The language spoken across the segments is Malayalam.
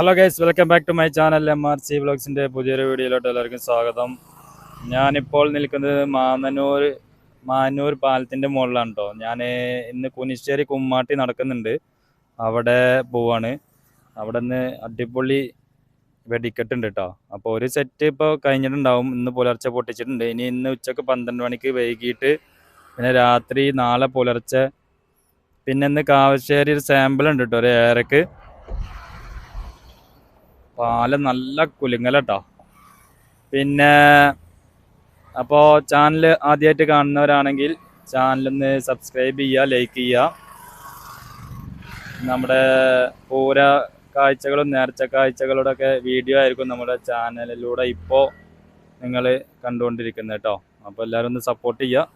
Hello guys, welcome back to my channel MRC വ്ളോഗ്സിൻ്റെ പുതിയൊരു വീഡിയോയിലോട്ട് എല്ലാവർക്കും സ്വാഗതം. ഞാനിപ്പോൾ നിൽക്കുന്നത് മാന്നൂർ പാലത്തിൻ്റെ മുകളിലാണ് കേട്ടോ. ഞാൻ ഇന്ന് കുനിശ്ശേരി കുമ്മാട്ടി നടക്കുന്നുണ്ട്, അവിടെ പോവാണ്. അവിടെ നിന്ന് അടിപൊളി വെടിക്കെട്ട് ഉണ്ട് കേട്ടോ. അപ്പോൾ ഒരു സെറ്റ് ഇപ്പോൾ കഴിഞ്ഞിട്ടുണ്ടാവും, ഇന്ന് പുലർച്ചെ പൊട്ടിച്ചിട്ടുണ്ട്. ഇന്ന് ഉച്ചക്ക് 12 മണിക്ക് വൈകിട്ട്, പിന്നെ രാത്രി നാളെ പുലർച്ചെ, പിന്നെ ഇന്ന് കാവശ്ശേരി ഒരു സാമ്പിൾ ഉണ്ട് കേട്ടോ, ഒരു ഏറക്ക്. പാല് നല്ല കുലുങ്ങലട്ടോ. പിന്നെ അപ്പോൾ ചാനൽ ആദ്യമായിട്ട് കാണുന്നവരാണെങ്കിൽ ചാനലൊന്ന് സബ്സ്ക്രൈബ് ചെയ്യുക, ലൈക്ക് ചെയ്യുക. നമ്മുടെ പൂര കാഴ്ചകളും നേർച്ച കാഴ്ചകളുടെയൊക്കെ വീഡിയോ ആയിരിക്കും നമ്മുടെ ചാനലിലൂടെ ഇപ്പോൾ നിങ്ങൾ കണ്ടുകൊണ്ടിരിക്കുന്നത് കേട്ടോ. അപ്പോൾ എല്ലാവരും ഒന്ന് സപ്പോർട്ട് ചെയ്യുക.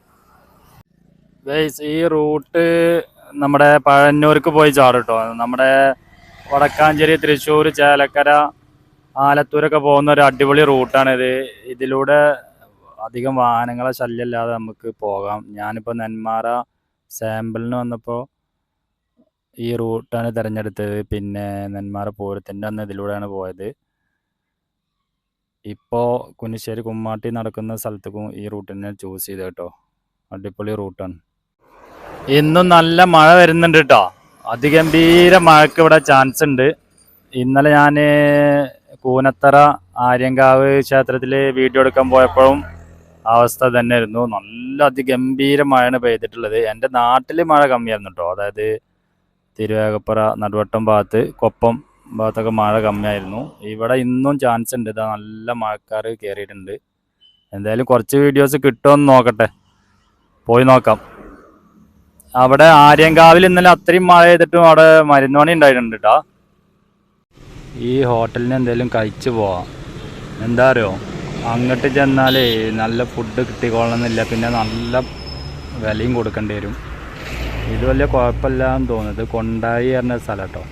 ഗൈസ്, ഈ റൂട്ട് നമ്മുടെ പഴന്നൂർക്ക് പോയി ചാടും കേട്ടോ. നമ്മുടെ വടക്കാഞ്ചേരി, തൃശ്ശൂർ, ചേലക്കര, ആലത്തൂരൊക്കെ പോകുന്ന ഒരു അടിപൊളി റൂട്ടാണിത്. ഇതിലൂടെ അധികം വാഹനങ്ങളെ ശല്യമില്ലാതെ നമുക്ക് പോകാം. ഞാനിപ്പോൾ നെന്മാറ സാമ്പിളിന് വന്നപ്പോൾ ഈ റൂട്ടാണ് തിരഞ്ഞെടുത്തത്. പിന്നെ നെന്മാറ പൂരത്തിൻ്റെ അന്ന് ഇതിലൂടെയാണ് പോയത്. ഇപ്പോൾ കുനിശ്ശേരി കുമ്മാട്ടി നടക്കുന്ന സ്ഥലത്തേക്കും ഈ റൂട്ട് തന്നെ ചൂസ് ചെയ്ത് കേട്ടോ. അടിപൊളി റൂട്ടാണ്. ഇന്നും നല്ല മഴ വരുന്നുണ്ട് കേട്ടോ. അതിഗംഭീര മഴയ്ക്ക് ഇവിടെ ചാൻസ് ഉണ്ട്. ഇന്നലെ ഞാൻ കൂനത്തറ ആര്യങ്കാവ് ക്ഷേത്രത്തിൽ വീഡിയോ എടുക്കാൻ പോയപ്പോഴും അവസ്ഥ തന്നെയായിരുന്നു. നല്ല അതിഗംഭീര മഴയാണ് പെയ്തിട്ടുള്ളത്. എൻ്റെ നാട്ടിൽ മഴ കമ്മിയായിരുന്നു കേട്ടോ. അതായത് തിരുവേഗപ്പുറ, നടുവട്ടം ഭാഗത്ത്, കൊപ്പം ഭാഗത്തൊക്കെ മഴ കമ്മിയായിരുന്നു. ഇവിടെ ഇന്നും ചാൻസ് ഉണ്ട്. ഇതാ നല്ല മഴക്കാർ കയറിയിട്ടുണ്ട്. എന്തായാലും കുറച്ച് വീഡിയോസ് കിട്ടുമെന്ന് നോക്കട്ടെ, പോയി നോക്കാം. അവിടെ ആര്യങ്കാവിൽ ഇന്നലെ അത്രയും മഴ ചെയ്തിട്ടും അവിടെ മരുന്നുപണി ഉണ്ടായിട്ടുണ്ട് കേട്ടോ. ഈ ഹോട്ടലിന് എന്തെങ്കിലും കഴിച്ചു പോവാം. എന്താ അറിയോ, അങ്ങോട്ട് ചെന്നാൽ നല്ല ഫുഡ് കിട്ടിക്കൊള്ളണമെന്നില്ല, പിന്നെ നല്ല വിലയും കൊടുക്കേണ്ടി വരും. ഇത് വലിയ കുഴപ്പമില്ല എന്ന് തോന്നുന്നത്. കൊണ്ടായി പറഞ്ഞ സ്ഥലം കേട്ടോ.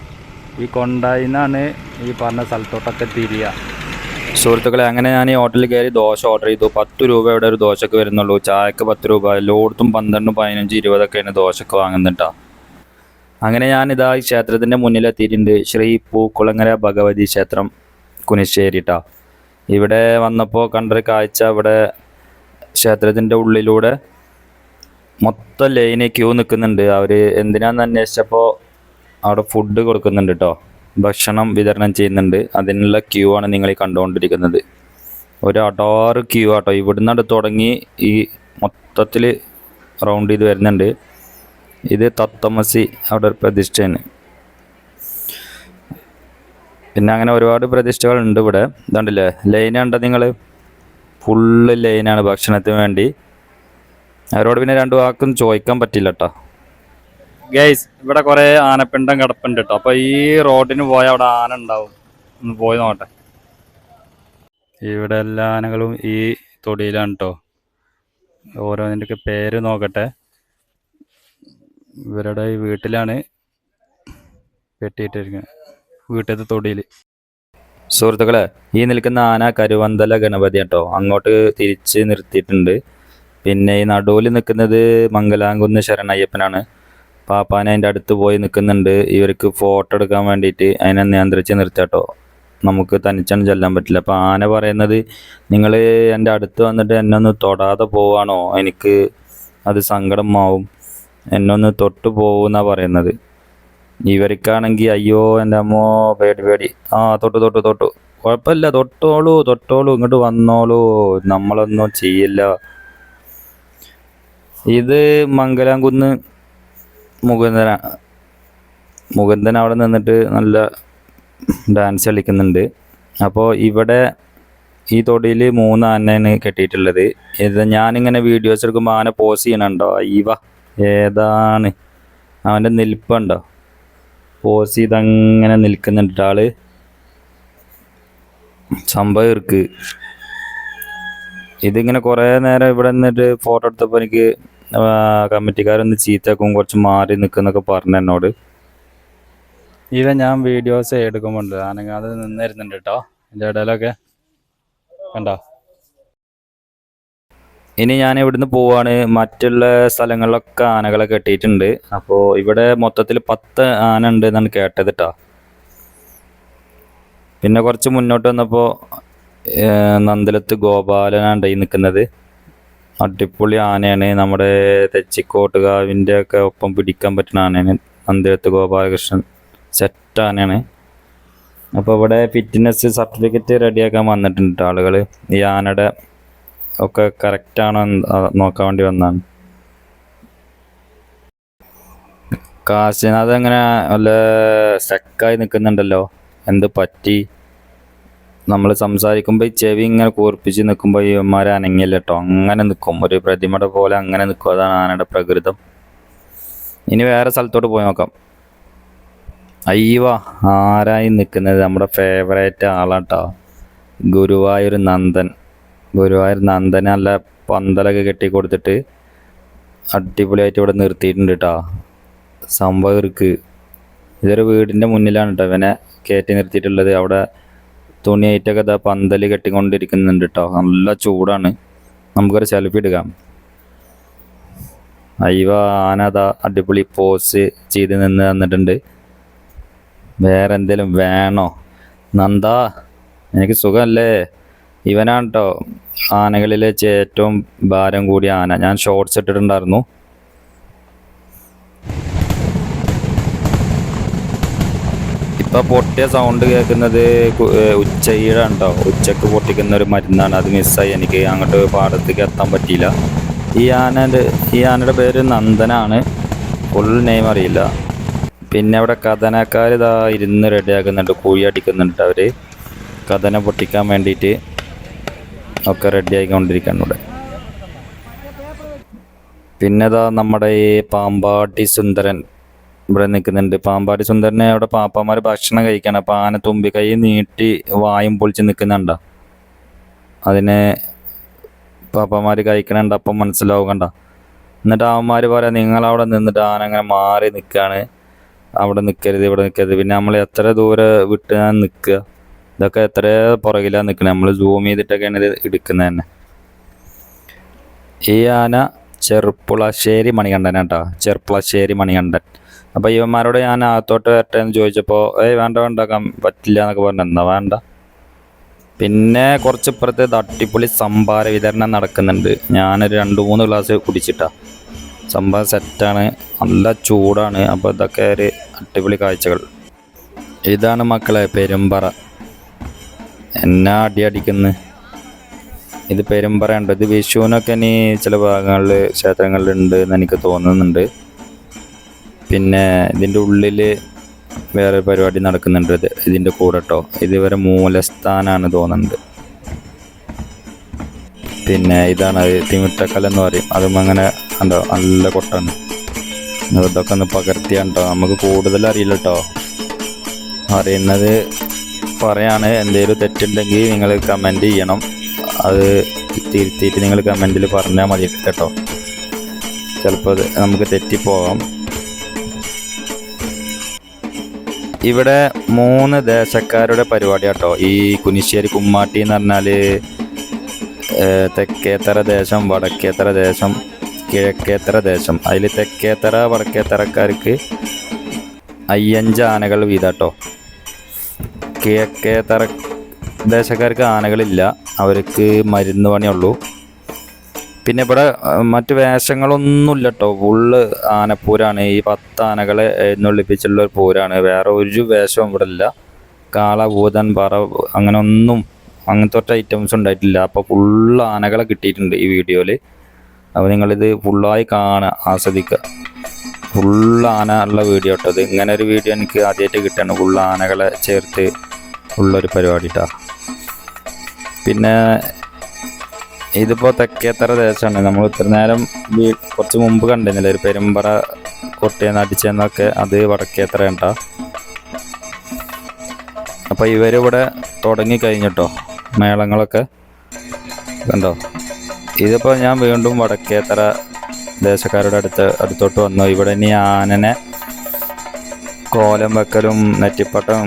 ഈ കൊണ്ടായി നിന്നാണ് ഈ പറഞ്ഞ സ്ഥലത്തോട്ടൊക്കെ തിരിയുക. സുഹൃത്തുക്കളെ, അങ്ങനെ ഞാൻ ഈ ഹോട്ടലിൽ കയറി ദോശ ഓർഡർ ചെയ്തു. 10 രൂപ ഇവിടെ ഒരു ദോശക്ക് വരുന്നുള്ളൂ. ചായക്ക് 10 രൂപ. എല്ലായിടത്തും 12, 15, 20ഒക്കെയാണ് ദോശക്ക് വാങ്ങുന്നുണ്ടാ. അങ്ങനെ ഞാനിതാ ഈ ക്ഷേത്രത്തിൻ്റെ മുന്നിലെത്തിയിട്ടുണ്ട്. ശ്രീ പൂക്കുളങ്ങര ഭഗവതി ക്ഷേത്രം, കുനിശ്ശേരി ട്ടാ. ഇവിടെ വന്നപ്പോൾ കണ്ടൊരു കാഴ്ച, ഇവിടെ ക്ഷേത്രത്തിൻ്റെ ഉള്ളിലൂടെ മൊത്തം ലൈന് ക്യൂ നിൽക്കുന്നുണ്ട്. അവർ എന്തിനാന്ന് അന്വേഷിച്ചപ്പോൾ അവിടെ ഫുഡ് കൊടുക്കുന്നുണ്ട് കേട്ടോ. ഭക്ഷണം വിതരണം ചെയ്യുന്നുണ്ട്. അതിനുള്ള ക്യൂ ആണ് നിങ്ങൾ ഈ കണ്ടുകൊണ്ടിരിക്കുന്നത്. ഒരു അടാറ് ക്യൂ ആട്ടോ. ഇവിടുന്ന് തുടങ്ങി ഈ മൊത്തത്തിൽ റൗണ്ട് ചെയ്ത് വരുന്നുണ്ട്. ഇത് തത്തമസി അവിടെ ഒരു പ്രതിഷ്ഠയാണ്. പിന്നെ അങ്ങനെ ഒരുപാട് പ്രതിഷ്ഠകളുണ്ട് ഇവിടെ. ഇതുണ്ടല്ലേ, ലൈൻ കണ്ടോ നിങ്ങൾ? ഫുള്ള് ലൈനാണ് ഭക്ഷണത്തിന് വേണ്ടി. അവരോട് പിന്നെ 2 വാക്കും ചോദിക്കാൻ പറ്റില്ല കേട്ടോ. ഗൈസ്, ഇവിടെ കുറേ ആനപ്പിണ്ടം കിടപ്പുണ്ട് കേട്ടോ. അപ്പോൾ ഈ റോഡിന് പോയാൽ അവിടെ ആന ഉണ്ടാവും. ഒന്ന് പോയി നോക്കട്ടെ. ഇവിടെ എല്ലാ ആനകളും ഈ തൊടിയിലാണ് കേട്ടോ. ഓരോന്നിൻ്റെയൊക്കെ പേര് നോക്കട്ടെ. ഇവരുടെ ഈ വീട്ടിലാണ് കെട്ടിയിട്ടിരിക്കുന്നത്, വീട്ടിലത്തെ തൊടിയിൽ. സുഹൃത്തുക്കളെ, ഈ നിൽക്കുന്ന ആന കരുവന്തല ഗണപതി കേട്ടോ. അങ്ങോട്ട് തിരിച്ച് നിർത്തിയിട്ടുണ്ട്. പിന്നെ ഈ നടുവിൽ നിൽക്കുന്നത് മംഗലാംകുന്ന് ശരണയ്യപ്പനാണ്. പാപ്പാനെ അതിൻ്റെ അടുത്ത് പോയി നിൽക്കുന്നുണ്ട്. ഇവർക്ക് ഫോട്ടോ എടുക്കാൻ വേണ്ടിയിട്ട് അതിനെ നിയന്ത്രിച്ച് നിർത്താട്ടോ. നമുക്ക് തനിച്ചൊന്നും ചെല്ലാൻ പറ്റില്ല. അപ്പോൾ ആന പറയുന്നത്, നിങ്ങൾ എൻ്റെ അടുത്ത് വന്നിട്ട് എന്നെ ഒന്ന് തൊടാതെ പോവാണോ, എനിക്ക് അത് സങ്കടമാവും, എന്നെ ഒന്ന് തൊട്ട് പോകുമെന്നാണ് പറയുന്നത്. ഇവർക്കാണെങ്കിൽ അയ്യോ എൻ്റെ അമ്മോ പേടി. തൊട്ടു കുഴപ്പമില്ല, തൊട്ടോളൂ, ഇങ്ങോട്ട് വന്നോളൂ, നമ്മളൊന്നും ചെയ്യില്ല. ഇത് മംഗലാംകുന്ന് മുകുന്ദൻ അവിടെ നിന്നിട്ട് നല്ല ഡാൻസ് കളിക്കുന്നുണ്ട്. അപ്പോൾ ഇവിടെ ഈ തൊടിയിൽ 3 ആനയാണ് കെട്ടിയിട്ടുള്ളത്. ഇത് ഞാനിങ്ങനെ വീഡിയോസ് എടുക്കുമ്പോൾ ആന പോസ് ചെയ്യണുണ്ടോ? ഏതാണ് അവൻ്റെ നിൽപ്പുണ്ടോ? പോസ് ചെയ്തങ്ങനെ നിൽക്കുന്നുണ്ട് ആള്. സംഭവം ഇർക്ക്. ഇതിങ്ങനെ കുറേ നേരം ഇവിടെ നിന്നിട്ട് ഫോട്ടോ എടുത്തപ്പോൾ എനിക്ക് കമ്മിറ്റിക്കാരൊന്ന് ചീത്തയാക്കും, കുറച്ച് മാറി നിൽക്കുന്നൊക്കെ പറഞ്ഞു എന്നോട്. ഞാൻ വീഡിയോസ് എടുക്കുമ്പോണ്ട് ആനങ്ങാതെ നിന്നിരുന്നുണ്ട് കേട്ടോ. എൻ്റെ ഇടയിലൊക്കെ കണ്ടോ. ഇനി ഞാൻ ഇവിടുന്ന് പോവാണ്. മറ്റുള്ള സ്ഥലങ്ങളിലൊക്കെ ആനകളെ കെട്ടിയിട്ടുണ്ട്. അപ്പോൾ ഇവിടെ മൊത്തത്തിൽ 10 ആന ഉണ്ട് എന്നാണ് കേട്ടത് കേട്ടോ. പിന്നെ കുറച്ച് മുന്നോട്ട് വന്നപ്പോൾ നന്ദലത്ത് ഗോപാലനാണ് ഈ നിൽക്കുന്നത്. അടിപൊളി ആനയാണ്. നമ്മുടെ തെച്ചിക്കോട്ടുകാവിൻ്റെ ഒക്കെ ഒപ്പം പിടിക്കാൻ പറ്റുന്ന ആനയാണ് നന്ദലത്ത് ഗോപാലകൃഷ്ണൻ. സെറ്റ് ആനയാണ്. അപ്പോൾ ഇവിടെ ഫിറ്റ്നസ് സർട്ടിഫിക്കറ്റ് റെഡിയാക്കാൻ വന്നിട്ടുണ്ട് ആളുകൾ. ഈ ആനയുടെ ഒക്കെ കറക്റ്റാണോ നോക്കാൻ വേണ്ടി വന്നതാണ്. കാശിനാഥ് അങ്ങനെ വല്ല സ്റ്റക്കായി നിൽക്കുന്നുണ്ടല്ലോ, എന്ത് പറ്റി? നമ്മൾ സംസാരിക്കുമ്പോൾ ഈ ചെവി ഇങ്ങനെ കൂർപ്പിച്ച് നിൽക്കുമ്പോൾ ഈ ഇവന്മാരെ അനങ്ങില്ല കേട്ടോ, അങ്ങനെ നിൽക്കും, ഒരു പ്രതിമയുടെ പോലെ അങ്ങനെ നിൽക്കും. അതാണ് ആനയുടെ പ്രകൃതം. ഇനി വേറെ സ്ഥലത്തോട്ട് പോയി നോക്കാം. അയ്യവാ, ആരായി നിൽക്കുന്നത്? നമ്മുടെ ഫേവറേറ്റ് ആളാട്ടോ, ഗുരുവായൂർ നന്ദൻ. ഗുരുവായൂർ നന്ദനെ നല്ല പന്തലൊക്കെ കെട്ടി കൊടുത്തിട്ട് അടിപൊളിയായിട്ട് ഇവിടെ നിർത്തിയിട്ടുണ്ട് കേട്ടോ. സംഭവം ഇருக்கு. ഇതൊരു വീടിൻ്റെ മുന്നിലാണ് കേട്ടോ ഇവനെ കയറ്റി നിർത്തിയിട്ടുള്ളത്. അവിടെ തുണിയായിട്ടൊക്കെ ഇതാ പന്തൽ കെട്ടിക്കൊണ്ടിരിക്കുന്നുണ്ട് കേട്ടോ. നല്ല ചൂടാണ്. നമുക്കൊരു സെൽഫി എടുക്കാം. അയ്യവ, ആന അതാ അടിപൊളി പോസ് ചെയ്ത് നിന്ന് തന്നിട്ടുണ്ട്. വേറെ എന്തെങ്കിലും വേണോ നന്ദ? എനിക്ക് സുഖമല്ലേ? ഇവനാണ് കേട്ടോ ആനകളിൽ വെച്ച് ഏറ്റവും ഭാരം കൂടിയ ആന. ഞാൻ ഷോർട്സ് ഇട്ടിട്ടുണ്ടായിരുന്നു. ഇപ്പോൾ പൊട്ടിയ സൗണ്ട് കേൾക്കുന്നത് ഉച്ചയിലാണ് കേട്ടോ. ഉച്ചക്ക് പൊട്ടിക്കുന്ന ഒരു മരുന്നാണ്. അത് മിസ്സായി, എനിക്ക് അങ്ങോട്ട് പാടത്തേക്ക് എത്താൻ പറ്റിയില്ല. ഈ ആനയുടെ പേര് നന്ദനാണ്. ഫുൾ നെയിം അറിയില്ല. പിന്നെ അവിടെ കഥനക്കാർ ഇതാ ഇരുന്ന് റെഡിയാക്കുന്നുണ്ട്, കുഴി അടിക്കുന്നുണ്ട്. അവർ കഥന പൊട്ടിക്കാൻ വേണ്ടിയിട്ട് ഒക്കെ റെഡി ആയിക്കൊണ്ടിരിക്കുകയാണ് ഇവിടെ. പിന്നെ ഇതാ നമ്മുടെ ഈ പാമ്പാട്ടി സുന്ദരൻ ഇവിടെ നിൽക്കുന്നുണ്ട്. പാമ്പാട്ടി സുന്ദരനെ അവിടെ പാപ്പന്മാർ ഭക്ഷണം കഴിക്കണം. അപ്പോൾ ആന തുമ്പി കൈ നീട്ടി വായും പൊളിച്ച് നിൽക്കുന്നുണ്ട. അതിനെ പാപ്പന്മാർ കഴിക്കണുണ്ട്. അപ്പം മനസ്സിലാവും കണ്ട. എന്നിട്ട് അവന്മാർ പറയാം, നിങ്ങളവിടെ നിന്നിട്ട് ആന അങ്ങനെ മാറി നിൽക്കുകയാണ്, അവിടെ നിൽക്കരുത്, ഇവിടെ നിൽക്കരുത്. പിന്നെ നമ്മൾ എത്ര ദൂരെ വിട്ട് നിൽക്കുക? ഇതൊക്കെ എത്ര പുറകിലാണ് നിൽക്കുന്നത്. നമ്മൾ സൂം ചെയ്തിട്ടൊക്കെയാണ് ഇത് എടുക്കുന്നത് തന്നെ. ഈ ആന ചെറുപ്പുളശ്ശേരി മണികണ്ഠൻ കേട്ടോ, ചെറുപ്പുളശ്ശേരി മണികണ്ഠൻ. അപ്പോൾ ഇവന്മാരോട് ഞാൻ അകത്തോട്ട് വരട്ടെ എന്ന് ചോദിച്ചപ്പോൾ വേണ്ട പറ്റില്ല എന്നൊക്കെ പറഞ്ഞു. എന്നാ വേണ്ട. പിന്നെ കുറച്ച് ഇപ്പുറത്ത് അടിപൊളി സംഭാര വിതരണം നടക്കുന്നുണ്ട്. ഞാനൊരു 2-3 ഗ്ലാസ് കുടിച്ചിട്ടാ. സംഭാരം സെറ്റാണ്, നല്ല ചൂടാണ്. അപ്പോൾ ഇതൊക്കെ ഒരു അടിപൊളി കാഴ്ചകൾ. ഇതാണ് മക്കളെ പെരുമ്പറ. എന്നാ അടിക്കുന്നു. ഇത് പെരുമ്പറ ഉണ്ട്. ഇത് വിഷുവിനൊക്കെ ഇനി ചില ഭാഗങ്ങളിൽ ക്ഷേത്രങ്ങളിലുണ്ട് എന്ന് എനിക്ക് തോന്നുന്നുണ്ട്. പിന്നെ ഇതിൻ്റെ ഉള്ളിൽ വേറെ പരിപാടി നടക്കുന്നുണ്ട് ഇതിൻ്റെ കൂടെ കേട്ടോ. ഇതിവരെ മൂലസ്ഥാനാണ് തോന്നുന്നുണ്ട്. പിന്നെ ഇതാണ് തിമിട്ടക്കല്ലെന്ന് പറയും. അതും അങ്ങനെ കണ്ടോ, നല്ല കൊട്ടാണ്. ഇതൊക്കെ ഒന്ന് പകർത്തിയാണ് കേട്ടോ. നമുക്ക് കൂടുതൽ അറിയില്ല കേട്ടോ. അറിയുന്നത് പറയാണ്. എന്തെങ്കിലും തെറ്റുണ്ടെങ്കിൽ നിങ്ങൾ കമൻറ്റ് ചെയ്യണം. അത് തിരുത്തിയിട്ട് നിങ്ങൾ കമൻറ്റിൽ പറഞ്ഞാൽ മതി കേട്ടോ. ചിലപ്പോൾ നമുക്ക് തെറ്റിപ്പോകാം. ഇവിടെ 3 ദേശക്കാരുടെ പരിപാടി കേട്ടോ. ഈ കുനിശ്ശേരി കുമ്മാട്ടി എന്ന് പറഞ്ഞാൽ തെക്കേത്തറ ദേശം, വടക്കേത്തറ ദേശം, കിഴക്കേത്തറ ദേശം. അതിൽ തെക്കേത്തറ വടക്കേത്തറക്കാർക്ക് 5 ആനകൾ വീതം കേട്ടോ. കിഴക്കേത്തറ ദേശക്കാർക്ക് ആനകളില്ല, അവർക്ക് മരുന്ന് പണിയുള്ളൂ. പിന്നെ ഇവിടെ മറ്റു വേഷങ്ങളൊന്നുമില്ല കേട്ടോ. ഫുള്ള് ആനപ്പൂരാണ്. ഈ 10 ആനകളെ എഴുന്നള്ളിപ്പിച്ചുള്ള ഒരു പൂരാണ്. വേറെ ഒരു വേഷവും ഇവിടെ ഇല്ല. കാള, ഭൂതൻ, പറ അങ്ങനെ ഒന്നും അങ്ങനത്തെ ഐറ്റംസ് ഉണ്ടായിട്ടില്ല. അപ്പോൾ ഫുള്ള് ആനകളെ കിട്ടിയിട്ടുണ്ട് ഈ വീഡിയോയിൽ. അപ്പോൾ നിങ്ങളിത് ഫുള്ളായി ആസ്വദിക്കുക. ഫുള്ള് ആന ഉള്ള വീഡിയോ കേട്ടോ. ഇങ്ങനെ ഒരു വീഡിയോ എനിക്ക് ആദ്യമായിട്ട് കിട്ടുകയാണ്. ഫുള്ള് ആനകളെ ചേർത്ത് ഉള്ളൊരു പരിപാടി കേട്ടോ. പിന്നെ ഇതിപ്പോൾ തെക്കേത്തറ ദേശമാണ്. നമ്മൾ ഇത്ര നേരം കുറച്ച് മുമ്പ് കണ്ടിരുന്നില്ല, ഒരു പെരുമ്പറ കൊട്ടിയെന്ന് അടിച്ചെന്നൊക്കെ, അത് വടക്കേത്തറ കേട്ടോ. അപ്പോൾ ഇവരിവിടെ തുടങ്ങിക്കഴിഞ്ഞിട്ടോ മേളങ്ങളൊക്കെ കണ്ടോ. ഇതിപ്പോൾ ഞാൻ വീണ്ടും വടക്കേത്തറ ദേശക്കാരുടെ അടുത്തോട്ട് വന്നു. ഇവിടെ ഇനി ആനനെ കോലം വെക്കലും നെറ്റിപ്പട്ടം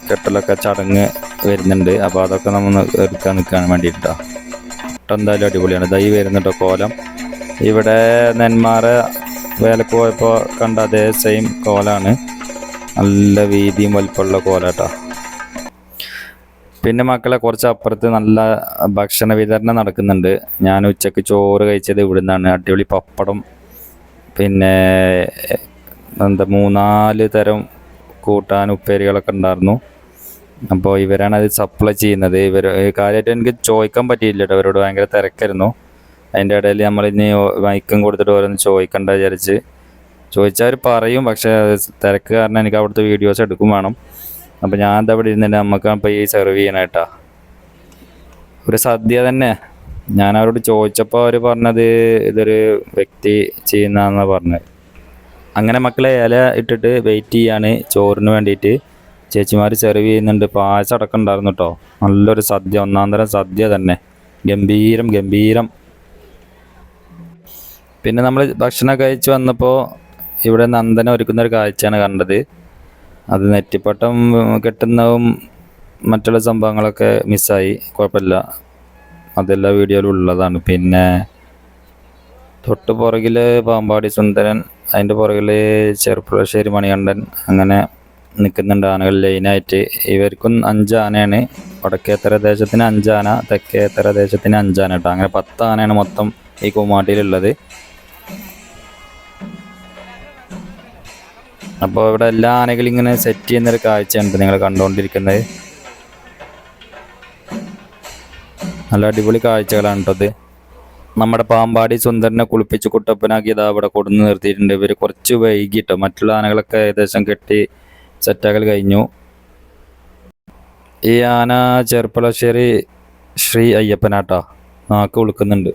കെട്ടലൊക്കെ ചടങ്ങ് വരുന്നുണ്ട്. അപ്പോൾ അതൊക്കെ നമ്മൾ എടുക്കാൻ നിൽക്കാൻ വേണ്ടിയിട്ടോ. എന്തായാലും അടിപൊളിയാണ്. ദൈ വരുന്നുണ്ടോ കോലം. ഇവിടെ നെന്മാറ വേലക്ക് പോയപ്പോൾ കണ്ട അതേ സെയിം കോലാണ്. നല്ല വീതിയും വലിപ്പമുള്ള കോലാട്ടോ. പിന്നെ മക്കളെ കുറച്ച് അപ്പുറത്ത് നല്ല ഭക്ഷണ വിതരണം നടക്കുന്നുണ്ട്. ഞാൻ ഉച്ചക്ക് ചോറ് കഴിച്ചത് ഇവിടുന്നാണ്. അടിപൊളി പപ്പടം, പിന്നെ എന്താ 3-4 തരം കൂട്ടാൻ ഉപ്പേരികളൊക്കെ ഉണ്ടായിരുന്നു. അപ്പോൾ ഇവരാണ് അത് സപ്ലൈ ചെയ്യുന്നത്. കാര്യമായിട്ട് എനിക്ക് ചോദിക്കാൻ പറ്റിയില്ല കേട്ടോ, അവരോട് ഭയങ്കര തിരക്കായിരുന്നു. അതിൻ്റെ ഇടയിൽ നമ്മളിനി മൈക്കും കൊടുത്തിട്ട് ഓരോന്ന് ചോദിക്കണ്ട വിചാരിച്ച്. ചോദിച്ചാൽ പറയും, പക്ഷേ തിരക്ക് കാരണം എനിക്ക് അവിടുത്തെ വീഡിയോസ് എടുക്കും വേണം. അപ്പോൾ ഞാൻ എന്താ ഇവിടെ ഇരുന്നിട്ട് നമുക്ക് അപ്പോൾ ഈ സെർവ് ചെയ്യണേട്ടാ ഒരു സദ്യ തന്നെ. ഞാൻ അവരോട് ചോദിച്ചപ്പോൾ അവർ പറഞ്ഞത് ഇതൊരു വ്യക്തി ചെയ്യുന്നതെന്നാണ് പറഞ്ഞത്. അങ്ങനെ മക്കളെ ഇല ഇട്ടിട്ട് വെയിറ്റ് ചെയ്യാണ് ചോറിന് വേണ്ടിയിട്ട്. ചേച്ചിമാർ സെർവ് ചെയ്യുന്നുണ്ട്. പായസം അടക്കം ഉണ്ടായിരുന്നു കേട്ടോ. നല്ലൊരു സദ്യ, ഒന്നാം തരം സദ്യ തന്നെ, ഗംഭീരം. പിന്നെ നമ്മൾ ഭക്ഷണം കഴിച്ച് വന്നപ്പോൾ ഇവിടെ നന്ദനം ഒരുക്കുന്ന ഒരു കാഴ്ചയാണ് കണ്ടത്. അത് നെറ്റിപ്പട്ടം കെട്ടുന്നതും മറ്റുള്ള സംഭവങ്ങളൊക്കെ മിസ്സായി, കുഴപ്പമില്ല, അതെല്ലാ വീഡിയോയിലും ഉള്ളതാണ്. പിന്നെ തൊട്ട് പുറകിൽ പാമ്പാടി സുന്ദരൻ, അതിൻ്റെ പുറകിൽ ചെറുപ്പുളശ്ശേരി മണികണ്ഠൻ, അങ്ങനെ നിൽക്കുന്നുണ്ട് ആനകൾ ലൈനായിട്ട്. ഇവർക്കും 5 ആനയാണ്. വടക്കേത്തര ദേശത്തിന് 5 ആന, തെക്കേത്തര ദേശത്തിന് 5 ആന കേട്ടോ. അങ്ങനെ 10 ആനയാണ് മൊത്തം ഈ കൂമാട്ടിയിലുള്ളത്. അപ്പോൾ ഇവിടെ എല്ലാ ആനകളും ഇങ്ങനെ സെറ്റ് ചെയ്യുന്നൊരു കാഴ്ചയുണ്ട് നിങ്ങൾ കണ്ടുകൊണ്ടിരിക്കുന്നത്. നല്ല അടിപൊളി കാഴ്ചകളാണ് കേട്ടോ ഇത്. നമ്മുടെ പാമ്പാടി സുന്ദരനെ കുളിപ്പിച്ച് കുട്ടപ്പനാക്കി ഇതാ ഇവിടെ കൊടുന്ന് നിർത്തിയിട്ടുണ്ട്. ഇവർ കുറച്ച് വൈകിട്ടോ, മറ്റുള്ള ആനകളൊക്കെ ഏകദേശം കെട്ടി സെറ്റാക്കൽ കഴിഞ്ഞു. ഈ ആന ചെറുപ്പളശ്ശേരി ശ്രീ അയ്യപ്പനാട്ടാ, നാക്ക് വിളിക്കുന്നുണ്ട്.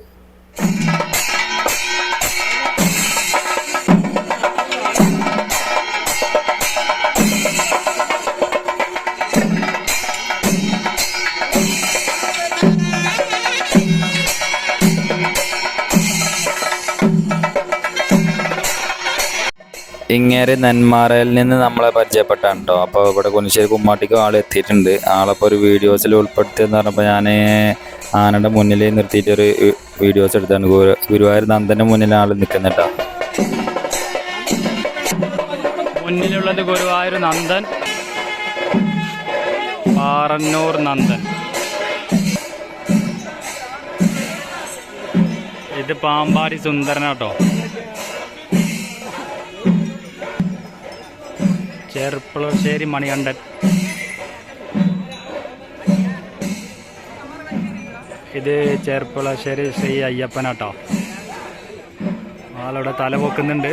ഇങ്ങേര് നെന്മാറയിൽ നിന്ന് നമ്മളെ പരിചയപ്പെട്ടാണ് കേട്ടോ. അപ്പോൾ ഇവിടെ കുനിശ്ശേരി കുമ്മാട്ടിക്ക് ആൾ എത്തിയിട്ടുണ്ട്. ആളപ്പോൾ ഒരു വീഡിയോസിൽ ഉൾപ്പെടുത്തിയെന്ന് പറഞ്ഞപ്പോൾ ഞാൻ ആനയുടെ മുന്നിൽ നിർത്തിയിട്ടൊരു വീഡിയോസ് എടുത്താണ്. ഗുരുവായൂർ നന്ദൻ്റെ മുന്നിൽ ആൾ നിൽക്കുന്നുട്ടോ. മുന്നിലുള്ളത് ഗുരുവായൂർ നന്ദൻ, പാറന്നൂർ നന്ദൻ. ഇത് പാമ്പാടി സുന്ദരനാട്ടോ. ചെറുപ്പളശ്ശേരി മണികണ്ഠൻ. ഇത് ചെറുപ്പളശ്ശേരി ശ്രീ അയ്യപ്പനാട്ടോ. ആളവിടെ തല പൊക്കുന്നുണ്ട്.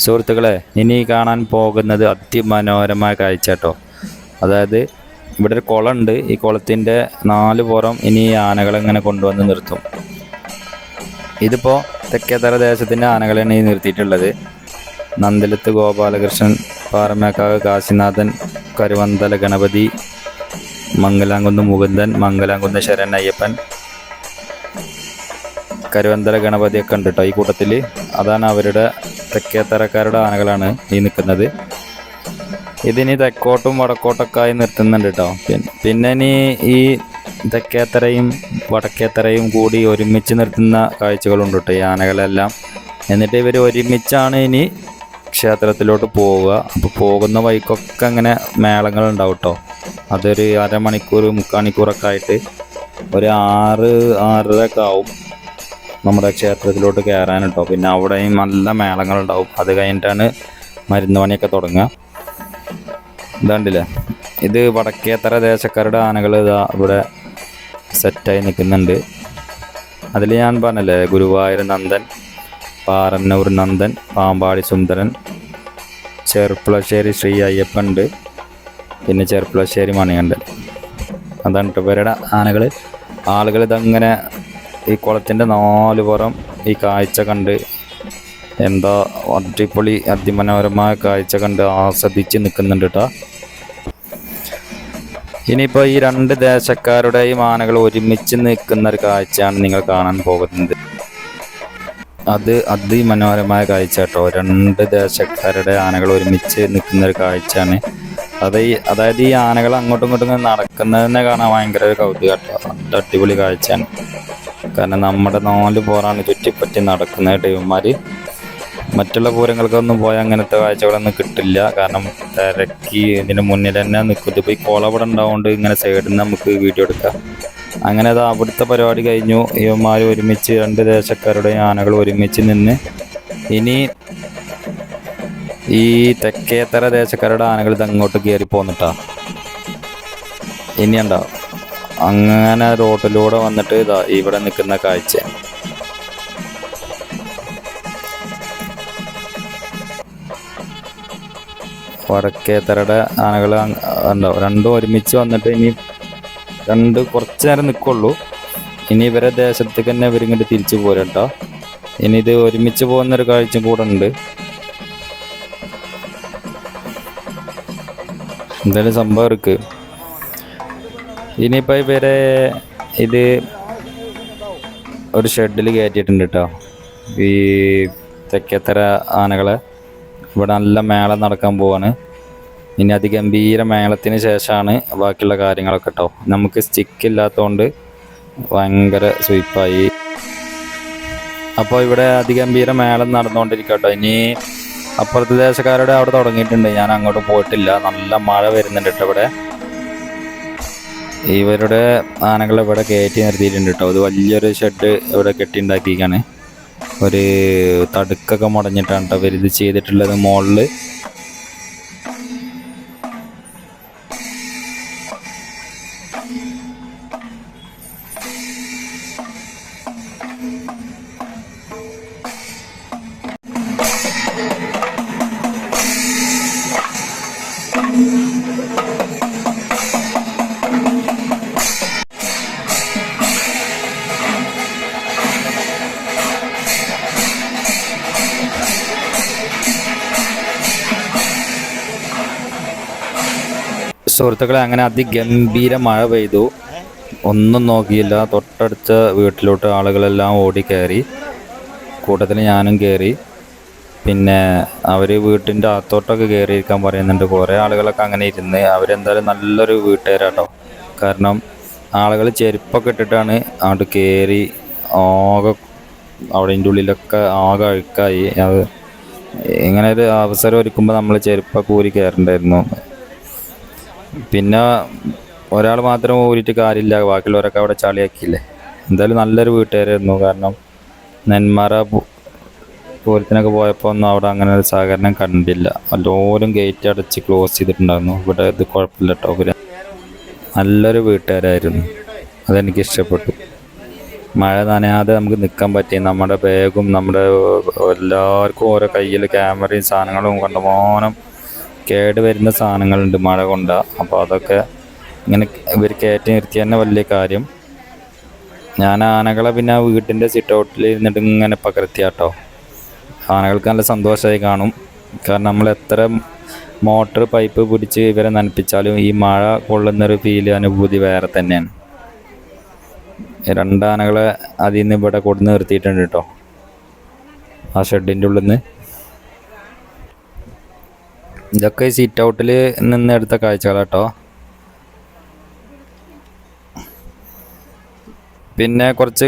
സുഹൃത്തുക്കളെ, ഇനി കാണാൻ പോകുന്നത് അതിമനോഹരമായ കാഴ്ച കേട്ടോ. അതായത് ഇവിടെ ഒരു കുളമുണ്ട്. ഈ കുളത്തിൻ്റെ 4 പുറം ഇനി ആനകളിങ്ങനെ കൊണ്ടുവന്ന് നിർത്തും. ഇതിപ്പോൾ തെക്കേത്തര ദേശത്തിൻ്റെ ആനകളെയാണ് ഈ നിർത്തിയിട്ടുള്ളത്. നന്ദലത്ത് ഗോപാലകൃഷ്ണൻ, പാറമേക്കാവ് കാശിനാഥൻ, കരുവന്തല ഗണപതി, മംഗലാംകുന്ന് മുകുന്ദൻ, മംഗലാംകുന്ന് ശരൺ അയ്യപ്പൻ, കരുവന്തര ഗണപതിയൊക്കെ ഉണ്ട് കേട്ടോ ഈ കൂട്ടത്തിൽ. അതാണ് അവരുടെ തെക്കേത്തറക്കാരുടെ ആനകളാണ് ഈ നിൽക്കുന്നത്. ഇതിനി തെക്കോട്ടും വടക്കോട്ടൊക്കെ ആയി നിർത്തുന്നുണ്ട് കേട്ടോ. പിന്നെ ഇനി ഈ തെക്കേത്തറയും വടക്കേത്തറയും കൂടി ഒരുമിച്ച് നിർത്തുന്ന കാഴ്ചകളുണ്ട് കേട്ടോ ഈ ആനകളെല്ലാം. എന്നിട്ട് ഇവർ ഒരുമിച്ചാണ് ഇനി ക്ഷേത്രത്തിലോട്ട് പോവുക. അപ്പോൾ പോകുന്ന വഴിക്കൊക്കെ അങ്ങനെ മേളങ്ങളുണ്ടാവും കേട്ടോ. അതൊരു അരമണിക്കൂർ 3/4 മണിക്കൂറൊക്കെ ആയിട്ട് ഒരു 6-6:30 ആവും നമ്മുടെ ക്ഷേത്രത്തിലോട്ട് കയറാൻ കേട്ടോ. പിന്നെ അവിടെയും നല്ല മേളങ്ങളുണ്ടാവും. അത് കഴിഞ്ഞിട്ടാണ് മരുന്ന് പണിയൊക്കെ തുടങ്ങുക. ഇതാണ്ടില്ലേ, ഇത് വടക്കേത്തറ ദേശക്കാരുടെ ആനകൾ ഇതാ ഇവിടെ സെറ്റായി നിൽക്കുന്നുണ്ട്. അതിൽ ഞാൻ പറഞ്ഞല്ലേ, ഗുരുവായൂർ നന്ദൻ, പാറന്നൂർ നന്ദൻ, പാമ്പാടി സുന്ദരൻ, ചെർപ്പുളശ്ശേരി ശ്രീ അയ്യപ്പൻ ഉണ്ട്, പിന്നെ ചെർപ്പുളശ്ശേരി മണികണ്ഠൻ. അതാണ് കേട്ടോ ഇവരുടെ ആനകൾ. ആളുകൾ ഇതങ്ങനെ ഈ കുളത്തിൻ്റെ 4 പുറം ഈ കാഴ്ച കണ്ട് എന്താ അടിപൊളി അതിമനോഹരമായ കാഴ്ച കണ്ട് ആസ്വദിച്ച് നിൽക്കുന്നുണ്ട് കേട്ടോ. ഇനിയിപ്പോൾ ഈ 2 ദേശക്കാരുടെയും ആനകൾ ഒരുമിച്ച് നിൽക്കുന്ന ഒരു കാഴ്ചയാണ് നിങ്ങൾ കാണാൻ പോകുന്നത്. അത് അതിമനോഹരമായ കാഴ്ച കേട്ടോ. 2 ദേശക്കാരുടെ ആനകൾ ഒരുമിച്ച് നിൽക്കുന്ന ഒരു കാഴ്ചയാണ്. അതായത് ഈ ആനകൾ അങ്ങോട്ടും ഇങ്ങോട്ടും നടക്കുന്നതിനെ കാണാൻ ഭയങ്കര ഒരു കൗതുകം കേട്ടോ. അത് അടിപൊളി കാഴ്ചയാണ്. കാരണം നമ്മുടെ 4 പുറമാണ് ചുറ്റിപ്പറ്റി നടക്കുന്ന ടീവന്മാർ. മറ്റുള്ള പൂരങ്ങൾക്കൊന്നും പോയാൽ അങ്ങനത്തെ കാഴ്ചകളൊന്നും കിട്ടില്ല. കാരണം തിരക്കി ഇതിന് മുന്നിൽ തന്നെ നിൽക്കും. ഇതിപ്പോൾ ഈ കോളവിടെ ഉണ്ടാവുകൊണ്ട് ഇങ്ങനെ സൈഡിൽ നിന്ന് നമുക്ക് വീഡിയോ എടുക്കാം. അങ്ങനെ അത് അവിടുത്തെ പരിപാടി കഴിഞ്ഞു. ഇവന്മാർ ഒരുമിച്ച് 2 ദേശക്കാരുടെ ആനകൾ ഒരുമിച്ച് നിന്ന് ഇനി ഈ തെക്കേത്തറ ദേശക്കാരുടെ ആനകൾ ഇത് അങ്ങോട്ട് കയറി പോന്നിട്ടാ ഇനി ഉണ്ടാവും. അങ്ങനെ റോട്ടിലൂടെ വന്നിട്ട് ഇതാ ഇവിടെ നിൽക്കുന്ന കാഴ്ച. വടക്കേത്തറയുടെ ആനകൾ ഉണ്ടാവും. 2 ഒരുമിച്ച് വന്നിട്ട് ഇനി 2 കുറച്ച് നേരം നിൽക്കുള്ളൂ. ഇനി ഇവരെ ദേശത്തേക്ക് തന്നെ ഇവരിങ്ങോട്ട് തിരിച്ചു പോരട്ടോ. ഇനി ഇത് ഒരുമിച്ച് പോകുന്നൊരു കാഴ്ച കൂടെ ഉണ്ട്. എന്തായാലും സംഭവം ഇருக்கு. ഇനിയിപ്പോൾ ഇവരെ ഇത് ഒരു ഷെഡിൽ കയറ്റിയിട്ടുണ്ട് കേട്ടോ. ഈ തെക്കേത്തറ ആനകളെ ഇവിടെ നല്ല മേളം നടക്കാൻ പോവാണ്. ഇനി അതിഗംഭീര മേളത്തിന് ശേഷമാണ് ബാക്കിയുള്ള കാര്യങ്ങളൊക്കെ കേട്ടോ. നമുക്ക് സ്റ്റിക്ക് ഇല്ലാത്തതുകൊണ്ട് ഭയങ്കര സ്വീപ്പായി. അപ്പോൾ ഇവിടെ അതിഗംഭീര മേളം നടന്നുകൊണ്ടിരിക്കും കേട്ടോ. ഇനി അപ്പുറത്തെ ദേശക്കാരുടെ അവിടെ തുടങ്ങിയിട്ടുണ്ട്. ഞാൻ അങ്ങോട്ട് പോയിട്ടില്ല. നല്ല മഴ വരുന്നുണ്ട് കേട്ടോ ഇവിടെ. ഇവരുടെ ആനകൾ ഇവിടെ കയറ്റി നിർത്തിയിട്ടുണ്ട് കേട്ടോ. അത് വലിയൊരു ഷെഡ് ഇവിടെ കെട്ടിയുണ്ടാക്കിയിരിക്കുകയാണ്. ഒരു തടുക്കൊക്കെ മുടഞ്ഞിട്ടാണ് കേട്ടോ ഇവർ ഇത് ചെയ്തിട്ടുള്ളത് മുകളിൽ. സുഹൃത്തുക്കളെ, അങ്ങനെ അതിഗംഭീര മഴ പെയ്തു. ഒന്നും നോക്കിയില്ല. തൊട്ടടുത്ത വീട്ടിലോട്ട് ആളുകളെല്ലാം ഓടി കയറി. കൂട്ടത്തിൽ ഞാനും കയറി. പിന്നെ അവർ വീട്ടിൻ്റെ അകത്തോട്ടൊക്കെ കയറിയിരിക്കാൻ പറയുന്നുണ്ട്. കുറേ ആളുകളൊക്കെ അങ്ങനെ ഇരുന്ന്. അവരെന്തായാലും നല്ലൊരു വീട്ടുകാരാട്ടോ. കാരണം ആളുകൾ ചെരുപ്പൊക്കെ ഇട്ടിട്ടാണ് അങ്ങോട്ട് കയറി. ആകെ അവിടെ ഉള്ളിലൊക്കെ ആകെ അഴുക്കായി. അത് ഇങ്ങനെ ഒരു അവസരം ഒരുക്കുമ്പോൾ നമ്മൾ ചെരുപ്പൊക്കെ ഊരി കയറണ്ടായിരുന്നു. പിന്നെ ഒരാൾ മാത്രം ഊരിയിട്ട് കാര്യമില്ല, ബാക്കിയുള്ളവരൊക്കെ അവിടെ ചളിയാക്കിയില്ലേ. എന്തായാലും നല്ലൊരു വീട്ടുകാരായിരുന്നു. കാരണം നെന്മാറ പൂരത്തിനൊക്കെ പോയപ്പോൾ ഒന്നും അവിടെ അങ്ങനെ ഒരു സഹകരണം കണ്ടില്ല. എല്ലാവരും ഗേറ്റ് അടച്ച് ക്ലോസ് ചെയ്തിട്ടുണ്ടായിരുന്നു. ഇവിടെ ഇത് കുഴപ്പമില്ല കേട്ടോ. ഇവർ നല്ലൊരു വീട്ടുകാരായിരുന്നു. അതെനിക്ക് ഇഷ്ടപ്പെട്ടു. മഴ നനയാതെ നമുക്ക് നിൽക്കാൻ പറ്റി. നമ്മുടെ ബാഗും നമ്മുടെ എല്ലാവർക്കും ഓരോ കയ്യിൽ ക്യാമറയും സാധനങ്ങളും കണ്ടമാനം കേട് വരുന്ന സാധനങ്ങളുണ്ട് മഴ കൊണ്ടാ. അപ്പോൾ അതൊക്കെ ഇങ്ങനെ ഇവർ കയറ്റി നിർത്തി തന്നെ വലിയ കാര്യം. ഞാൻ ആനകളെ പിന്നെ വീട്ടിൻ്റെ സിറ്റ് ഔട്ടിൽ ഇരുന്നിട്ട് ഇങ്ങനെ പകർത്തിയാട്ടോ. ആനകൾക്ക് നല്ല സന്തോഷമായി കാണും. കാരണം നമ്മൾ എത്ര മോട്ടർ പൈപ്പ് പിടിച്ച് ഇവരെ നനപ്പിച്ചാലും ഈ മഴ കൊള്ളുന്നൊരു ഫീൽ അനുഭൂതി വേറെ തന്നെയാണ്. രണ്ടാനകളെ അതിൽ നിന്ന് ഇവിടെ കൊടുന്ന് നിർത്തിയിട്ടുണ്ട് കേട്ടോ, ആ ഷെഡിൻ്റെ ഉള്ളിൽ നിന്ന്. ഇതൊക്കെ സീറ്റ് ഔട്ടിൽ നിന്ന് എടുത്ത കാഴ്ചകളാട്ടോ. പിന്നെ കുറച്ച്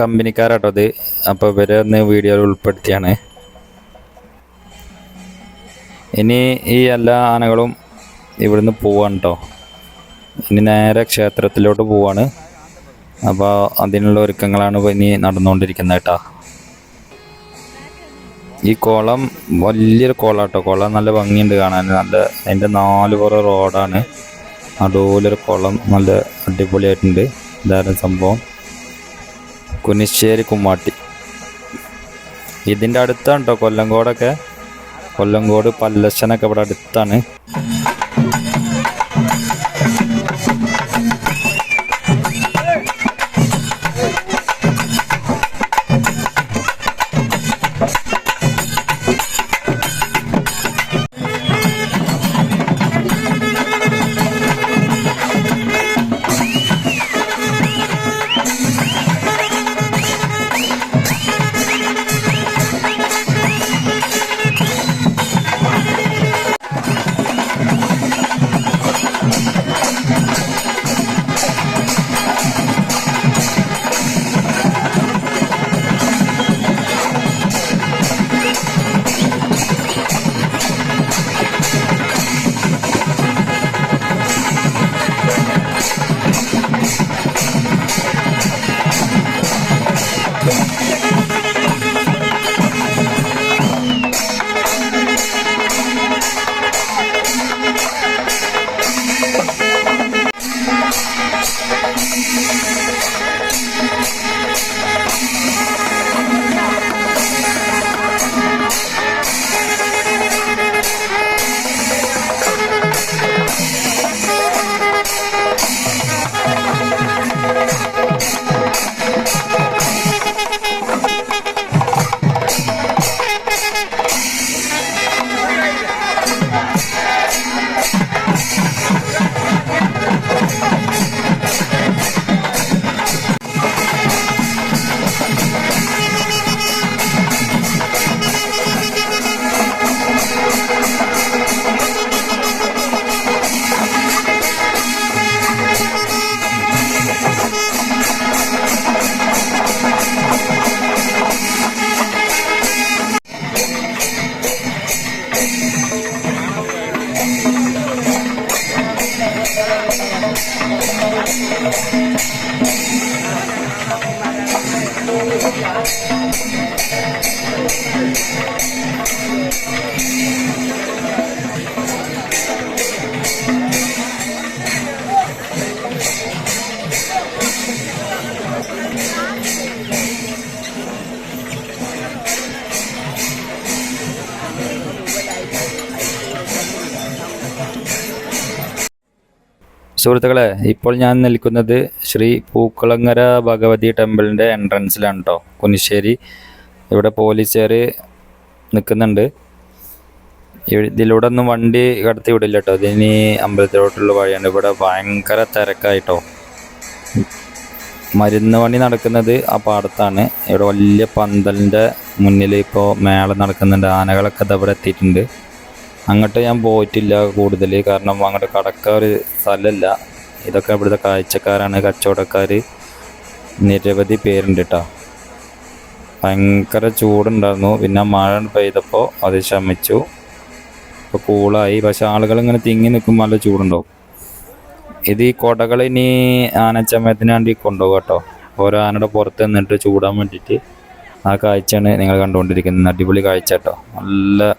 കമ്പനിക്കാരാട്ടോ അത്, അപ്പോൾ ഇവരെ ഒന്ന് വീഡിയോയിൽ ഉൾപ്പെടുത്തിയാണ്. ഇനി ഈ എല്ലാ ആനകളും ഇവിടുന്ന് പോവാണ് കേട്ടോ. ഇനി നേരെ ക്ഷേത്രത്തിലോട്ട് പോവാണ്. അപ്പോൾ അതിനുള്ള ഒരുക്കങ്ങളാണ് ഇനി നടന്നുകൊണ്ടിരിക്കുന്നത് കേട്ടോ. ഈ കുളം വലിയൊരു കുളാട്ടോ. കുളം നല്ല ഭംഗിയുണ്ട് കാണാൻ. നല്ല അതിൻ്റെ 4 പുറം റോഡാണ്. നടുവിലൊരു കുളം നല്ല അടിപൊളിയായിട്ടുണ്ട്. ഇതായിരുന്നു സംഭവം. കുനിശ്ശേരി കുമ്മാട്ടി ഇതിൻ്റെ അടുത്താണ് കേട്ടോ. കൊല്ലങ്കോടൊക്കെ, കൊല്ലങ്കോട് പല്ലശ്ശനൊക്കെ ഇവിടെ അടുത്താണ്. സുഹൃത്തുക്കളെ, ഇപ്പോൾ ഞാൻ നിൽക്കുന്നത് ശ്രീ പൂക്കുളങ്ങര ഭഗവതി ടെമ്പിളിൻ്റെ എൻട്രൻസിലാണ് കേട്ടോ, കുനിശ്ശേരി. ഇവിടെ പോലീസുകാർ നിൽക്കുന്നുണ്ട്. ഇതിലൂടെ ഒന്നും വണ്ടി കടത്തി വിടില്ല കേട്ടോ. ഇതിനി അമ്പലത്തിലോട്ടുള്ള വഴിയാണ്. ഇവിടെ ഭയങ്കര തിരക്കായിട്ടോ. മരുന്ന് പണി നടക്കുന്നത് ആ പാടത്താണ്. ഇവിടെ വലിയ പന്തലിൻ്റെ മുന്നിൽ ഇപ്പോൾ മേളം നടക്കുന്നുണ്ട്. ആനകളൊക്കെ ഇവിടെ എത്തിയിട്ടുണ്ട്. അങ്ങോട്ട് ഞാൻ പോയിട്ടില്ല കൂടുതൽ, കാരണം അങ്ങോട്ട് കടക്കാൻ ഒരു സ്ഥലമില്ല. ഇതൊക്കെ ഇവിടുത്തെ കാഴ്ചക്കാരാണ്, കച്ചവടക്കാർ, നിരവധി പേരുണ്ട് കേട്ടോ. ഭയങ്കര ചൂടുണ്ടായിരുന്നു. പിന്നെ മഴ പെയ്തപ്പോൾ അത് ശമിച്ചു, ഇപ്പോൾ കൂളായി. പക്ഷെ ആളുകളിങ്ങനെ തിങ്ങി നിൽക്കുമ്പോൾ നല്ല ചൂടുണ്ടാവും. ഇത് ഈ കുടകൾ ഇനി ആനച്ചമയത്തിന് വേണ്ടി കൊണ്ടുപോകും കേട്ടോ. ഓരോ ആനയുടെ പുറത്ത് നിന്നിട്ട് ചൂടാൻ വേണ്ടിയിട്ട്. ആ കാഴ്ചയാണ് നിങ്ങൾ കണ്ടുകൊണ്ടിരിക്കുന്നത്. അടിപൊളി കാഴ്ച കേട്ടോ. നല്ല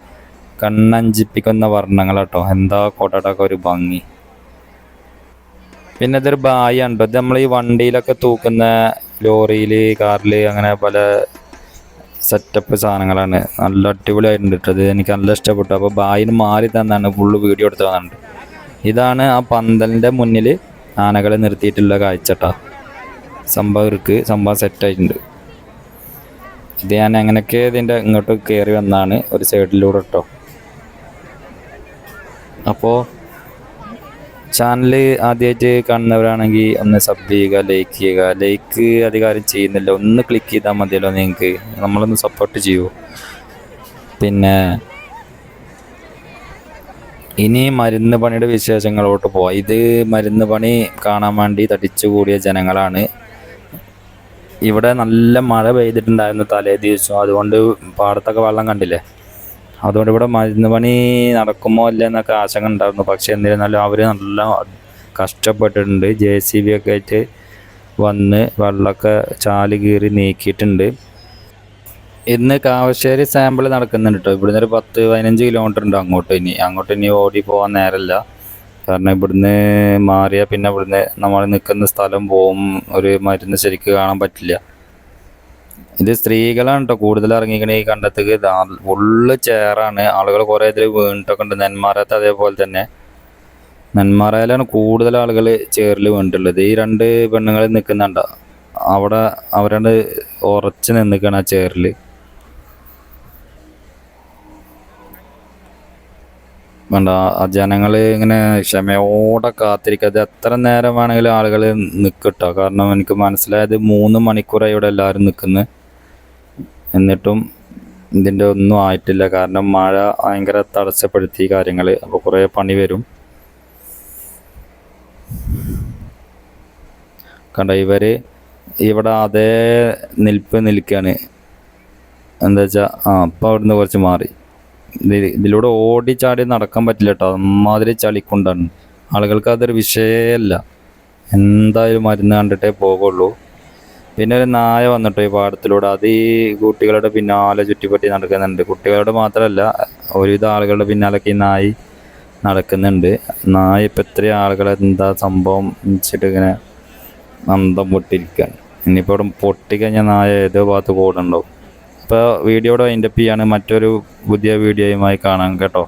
കണ്ണഞ്ചിപ്പിക്കുന്ന വർണ്ണങ്ങളാട്ടോ. എന്താ കോട്ടടൊക്കെ ഒരു ഭംഗി. പിന്നെ ഇതൊരു ബായാണ് കേട്ടോ. ഇത് നമ്മൾ ഈ വണ്ടിയിലൊക്കെ തൂക്കുന്ന, ലോറിയിൽ, കാറിൽ, അങ്ങനെ പല സെറ്റപ്പ് സാധനങ്ങളാണ്. നല്ല അടിപൊളിയായിട്ടുണ്ട് കേട്ടോ. ഇത് എനിക്ക് നല്ല ഇഷ്ടപ്പെട്ടു. അപ്പോൾ ബായിന് മാറി തന്നാണ് ഫുള്ള് വീഡിയോ എടുത്ത് തന്നിട്ടുണ്ട്. ഇതാണ് ആ പന്തലിൻ്റെ മുന്നിൽ ആനകളെ നിർത്തിയിട്ടുള്ള കാഴ്ച കേട്ടോ. സംഭവം സെറ്റായിട്ടുണ്ട്. ഇത് ഞാൻ എങ്ങനെയൊക്കെ ഇതിൻ്റെ ഇങ്ങോട്ട് കയറി വന്നാണ് ഒരു സൈഡിലൂടെ കേട്ടോ. അപ്പോൾ ചാനൽ ആദ്യമായിട്ട് കാണുന്നവരാണെങ്കിൽ ഒന്ന് സബ് ചെയ്യുക, ലൈക്ക് ചെയ്യുക. ലൈക്ക് അധികാരം ചെയ്യുന്നില്ല, ഒന്ന് ക്ലിക്ക് ചെയ്താൽ മതിയല്ലോ നിങ്ങൾക്ക്. നമ്മളൊന്ന് സപ്പോർട്ട് ചെയ്യൂ. പിന്നെ ഇനി മരുന്ന് പണിയുടെ വിശേഷങ്ങളോട്ട് പോവാം. ഇത് മരുന്ന് പണി കാണാൻ വേണ്ടി തടിച്ചുകൂടിയ ജനങ്ങളാണ്. ഇവിടെ നല്ല മഴ പെയ്തിട്ടുണ്ടായിരുന്നു തലേ ദിവസം, അതുകൊണ്ട് പാടത്തൊക്കെ വെള്ളം കണ്ടില്ലേ. അതുകൊണ്ട് ഇവിടെ മരുന്ന് പണി നടക്കുമോ അല്ലേ എന്നൊക്കെ ആശങ്ക ഉണ്ടായിരുന്നു. പക്ഷേ എന്നിരുന്നാലും അവർ നല്ല കഷ്ടപ്പെട്ടിട്ടുണ്ട്. JCB ഒക്കെ ആയിട്ട് വന്ന് വെള്ളമൊക്കെ ചാല് കീറി നീക്കിയിട്ടുണ്ട്. ഇന്ന് കാവശ്ശേരി സാമ്പിൾ നടക്കുന്നുണ്ട് കേട്ടോ. ഇവിടുന്ന് ഒരു 10-15 കിലോമീറ്റർ ഉണ്ട് അങ്ങോട്ട് ഇനി ഓടി പോകാൻ നേരമില്ല. കാരണം ഇവിടുന്ന് മാറിയാൽ പിന്നെ ഇവിടുന്ന് നമ്മൾ നിൽക്കുന്ന സ്ഥലം പോവും, ഒരു മരുന്ന് ശരിക്കും കാണാൻ പറ്റില്ല. ഇത് സ്ത്രീകളാണ് കേട്ടോ കൂടുതൽ ഇറങ്ങിക്കണ ഈ കണ്ടത്തേക്ക്. ഫുള്ള് ചേറാണ്, ആളുകൾ കുറേ ഇതിൽ വീണിട്ടൊക്കെ ഉണ്ട്. നെന്മാറത്ത് അതേപോലെ തന്നെ, നെന്മാറയിലാണ് കൂടുതൽ ആളുകൾ ചേറിൽ വീണിട്ടുള്ളത്. ഈ 2 പെണ്ണുങ്ങൾ നിൽക്കുന്നുണ്ട് അവിടെ, അവരാണ് ഉറച്ച് നിൽക്കണം ആ ചേറിൽ. വേണ്ട, ആ ജനങ്ങൾ ഇങ്ങനെ ക്ഷമയോടെ കാത്തിരിക്കുക. അത് എത്ര നേരം വേണമെങ്കിലും ആളുകൾ നിൽക്കട്ടോ. കാരണം എനിക്ക് മനസ്സിലായത് 3 മണിക്കൂറായി ഇവിടെ എല്ലാവരും നിൽക്കുന്നത്. എന്നിട്ടും ഇതിൻ്റെ ഒന്നും ആയിട്ടില്ല. കാരണം മഴ ഭയങ്കര തടസ്സപ്പെടുത്തി കാര്യങ്ങൾ. അപ്പോൾ കുറേ പണി വരും. കണ്ട, ഇവർ ഇവിടെ അതേ നിൽക്കുകയാണ്. എന്താ വെച്ചാൽ അപ്പം അവിടുന്ന് കുറച്ച് മാറി. ഇതിലൂടെ ഓടിച്ചാടി നടക്കാൻ പറ്റില്ല കേട്ടോ, അമ്മാതിരി ചളിക്കൊണ്ടാണ്. ആളുകൾക്ക് അതൊരു വിഷയമല്ല, എന്തായാലും മരുന്ന് കണ്ടിട്ടേ പോകുള്ളൂ. പിന്നെ ഒരു നായ വന്നിട്ടോ ഈ പാടത്തിലൂടെ. അത് ഈ കുട്ടികളുടെ പിന്നാലെ ചുറ്റിപ്പറ്റി നടക്കുന്നുണ്ട്. കുട്ടികളുടെ മാത്രമല്ല, ഒരുവിധ ആളുകളുടെ പിന്നാലൊക്കെ ഈ നായി നടക്കുന്നുണ്ട്. നായ ഇപ്പം ഇത്രയും ആളുകളെ എന്താ സംഭവം വെച്ചിട്ട് ഇങ്ങനെ അന്തം പൊട്ടിരിക്കുകയാണ്. ഇനിയിപ്പോൾ ഇവിടെ പൊട്ടിക്കഴിഞ്ഞാൽ നായ ഏതോ ഭാഗത്ത് കൂടുന്നുണ്ടാവും. ഇപ്പോൾ വീഡിയോയുടെ വൈൻഡപ്പ് ചെയ്യാണ്. മറ്റൊരു പുതിയ വീഡിയോയുമായി കാണാം കേട്ടോ.